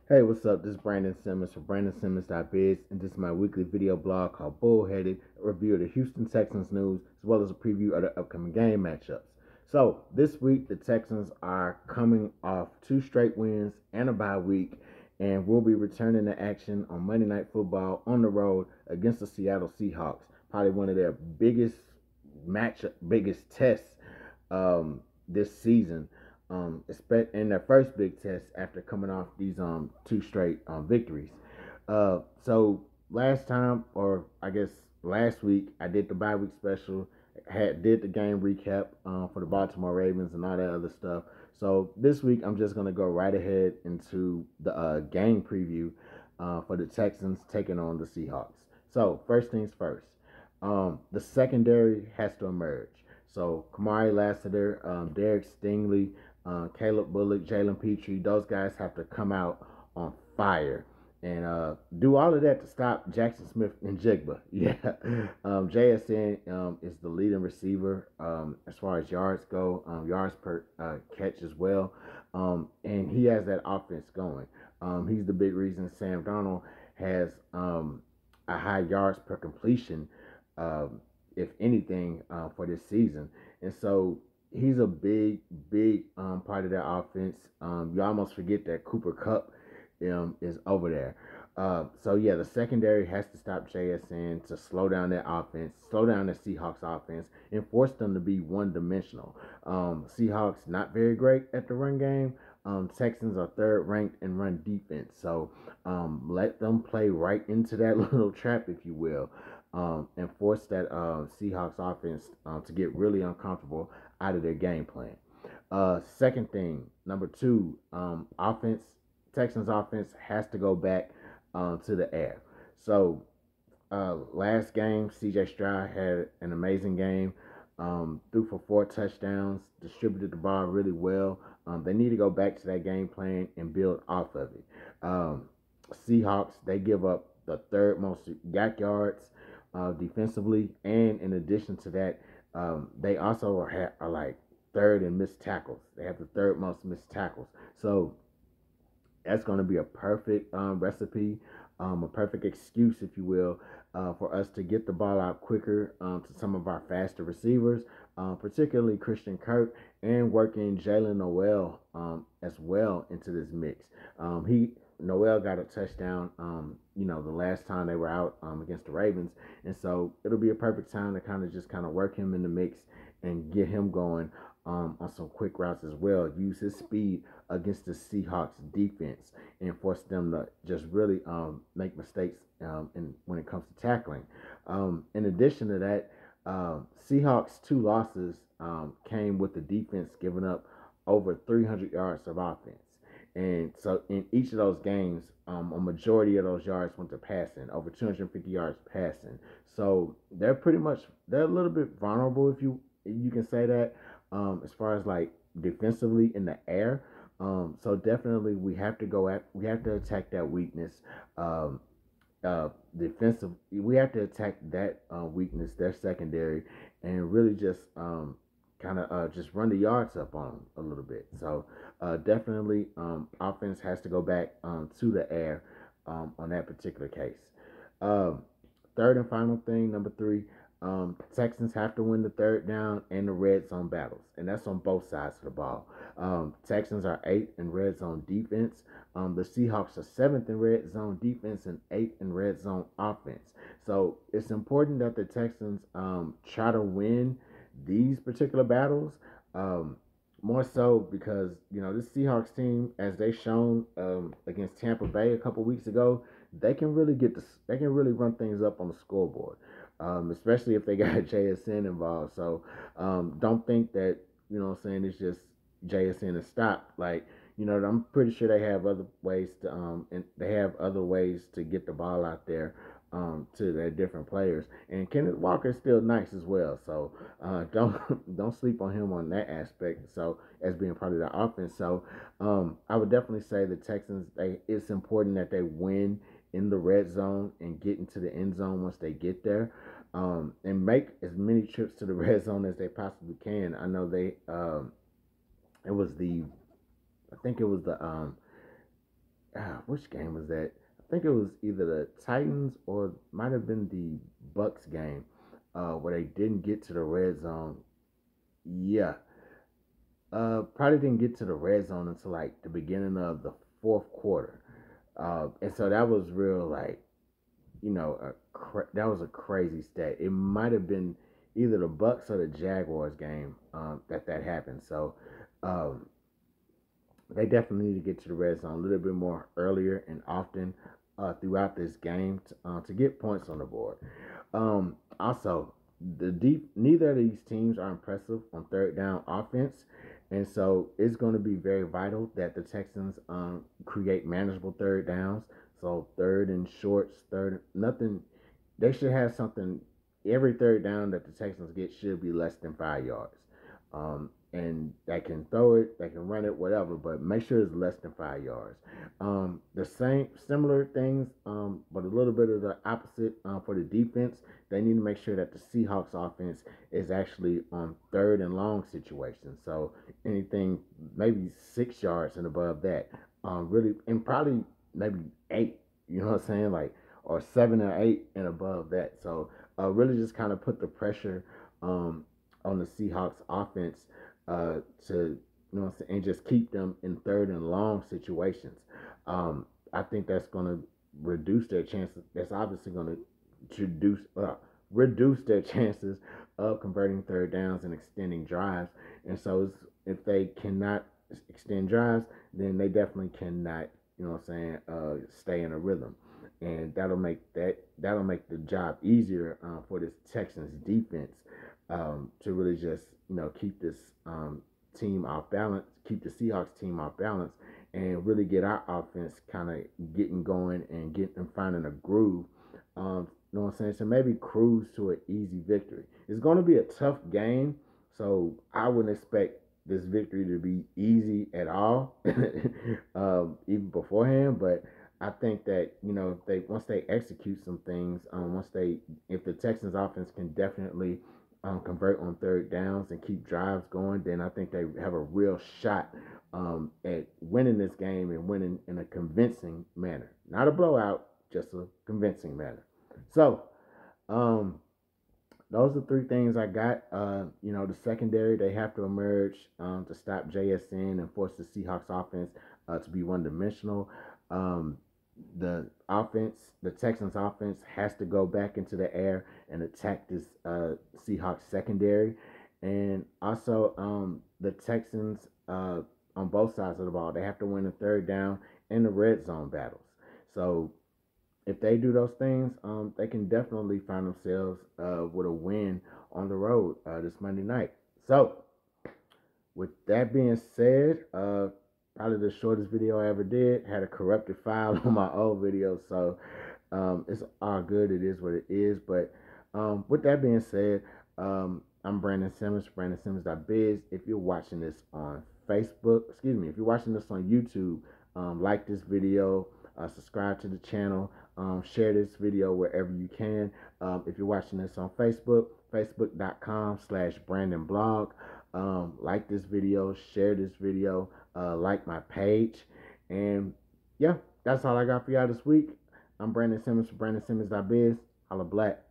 Hey, what's up? This is Brandon Simmons from BrandonSimmons.biz, and this is my weekly video blog called Bullheaded, a review of the Houston Texans news, as well as a preview of the upcoming game matchups. So, this week, the Texans are coming off two straight wins and a bye week, and will be returning to action on Monday Night Football on the road against the Seattle Seahawks. Probably one of their biggest biggest tests this season, in their first big test after coming off these two straight victories. So last time, or I guess last week, I did the bye week special, did the game recap for the Baltimore Ravens and all that other stuff. So this week, I'm just gonna go right ahead into the game preview for the Texans taking on the Seahawks. So first things first, the secondary has to emerge. So Kamari Lassiter, Derek Stingley, Caleb Bullock, Jalen Petrie, those guys have to come out on fire and do all of that to stop Jackson Smith and Jigba. Yeah, JSN is the leading receiver as far as yards go, yards per catch as well, and he has that offense going. He's the big reason Sam Darnold has a high yards per completion, if anything, for this season. And so he's a big part of that offense. You almost forget that Cooper Kupp is over there. So yeah, the secondary has to stop JSN to slow down that offense, slow down the Seahawks offense, and force them to be one-dimensional. Seahawks not very great at the run game. Texans are third ranked in run defense, so let them play right into that little trap, if you will, and force that Seahawks offense to get really uncomfortable out of their game plan. Second thing, number two, offense. Texans offense has to go back to the air. So last game, CJ Stroud had an amazing game. Threw for 4 touchdowns, distributed the ball really well. They need to go back to that game plan and build off of it. Seahawks, they give up the third most yak yards defensively, and in addition to that, they also are like third in missed tackles. They have the third most missed tackles. So that's going to be a perfect recipe, a perfect excuse, if you will, for us to get the ball out quicker to some of our faster receivers, particularly Christian Kirk, and working Jalen Noel as well into this mix. Noel got a touchdown, the last time they were out against the Ravens, and so it'll be a perfect time to kind of work him in the mix and get him going on some quick routes as well. Use his speed against the Seahawks defense and force them to just really make mistakes when it comes to tackling. In addition to that, Seahawks' two losses came with the defense giving up over 300 yards of offense. And so in each of those games, a majority of those yards went to passing, over 250 yards passing. So they're a little bit vulnerable, if you can say that, as far as like defensively in the air. So definitely we have to attack that weakness. Defensive, we have to attack that weakness, their secondary, and really just just run the yards up on them a little bit. So definitely, offense has to go back to the air on that particular case. Um, Third and final thing, number three, Texans have to win the third down and the red zone battles, and that's on both sides of the ball. Texans are eighth in red zone defense. The Seahawks are seventh in red zone defense and eighth in red zone offense. So it's important that the Texans try to win these particular battles. More so because this Seahawks team, as they shown against Tampa Bay a couple weeks ago, they can really run things up on the scoreboard, especially if they got JSN involved. So don't think that what I'm saying, it's just JSN and stop. Like I'm pretty sure they have other ways to and they have other ways to get the ball out there to their different players. And Kenneth Walker is still nice as well. So don't sleep on him on that aspect. So as being part of the offense. So I would definitely say the Texans, it's important that they win in the red zone and get into the end zone once they get there. And make as many trips to the red zone as they possibly can. I know it was the I think it was the which game was that? I think it was either the Titans or might have been the Bucks game, where they didn't get to the red zone. Yeah, probably didn't get to the red zone until like the beginning of the fourth quarter, and so that was real like that was a crazy stat. It might have been either the Bucks or the Jaguars game that happened. So um, they definitely need to get to the red zone a little bit more earlier and often throughout this game to get points on the board. Also, neither of these teams are impressive on third down offense, and so it's going to be very vital that the Texans create manageable third downs. So third and shorts, third nothing. They should have something. Every third down that the Texans get should be less than 5 yards. And they can throw it, they can run it, whatever, but make sure it's less than 5 yards. The similar things, but a little bit of the opposite for the defense. They need to make sure that the Seahawks offense is actually on third and long situations. So anything maybe 6 yards and above that, really, and probably maybe 8. You know what I'm saying? Like, or 7 or 8 and above that. So really just kind of put the pressure on the Seahawks offense to and just keep them in third and long situations. I think that's going to reduce their chances. That's obviously going to reduce their chances of converting third downs and extending drives. And so if they cannot extend drives, then they definitely cannot, stay in a rhythm. And that'll make the job easier for this Texans defense to really just keep this team off balance, keep the Seahawks team off balance, and really get our offense kind of getting going and finding a groove. You know what I'm saying? So maybe cruise to an easy victory. It's going to be a tough game, so I wouldn't expect this victory to be easy at all, even beforehand. But I think that if once they execute some things, if the Texans offense can definitely convert on third downs and keep drives going, then I think they have a real shot at winning this game and winning in a convincing manner. Not a blowout, just a convincing manner. So, those are 3 things I got. The secondary, they have to emerge to stop JSN and force the Seahawks offense to be one-dimensional. The Texans offense has to go back into the air and attack this Seahawks secondary. And also the Texans on both sides of the ball, they have to win the third down and the red zone battles. So if they do those things, they can definitely find themselves with a win on the road this Monday night. So with that being said, probably the shortest video I ever did. Had a corrupted file on my old video, so it's all good. It is what it is. But with that being said, I'm Brandon Simmons, BrandonSimmons.biz. If you're watching this on Facebook, if you're watching this on YouTube, like this video, subscribe to the channel, share this video wherever you can. If you're watching this on Facebook, facebook.com/BrandonBlog. Like this video, share this video, like my page. And yeah, that's all I got for y'all this week. I'm Brandon Simmons for BrandonSimmons.biz. Holla black.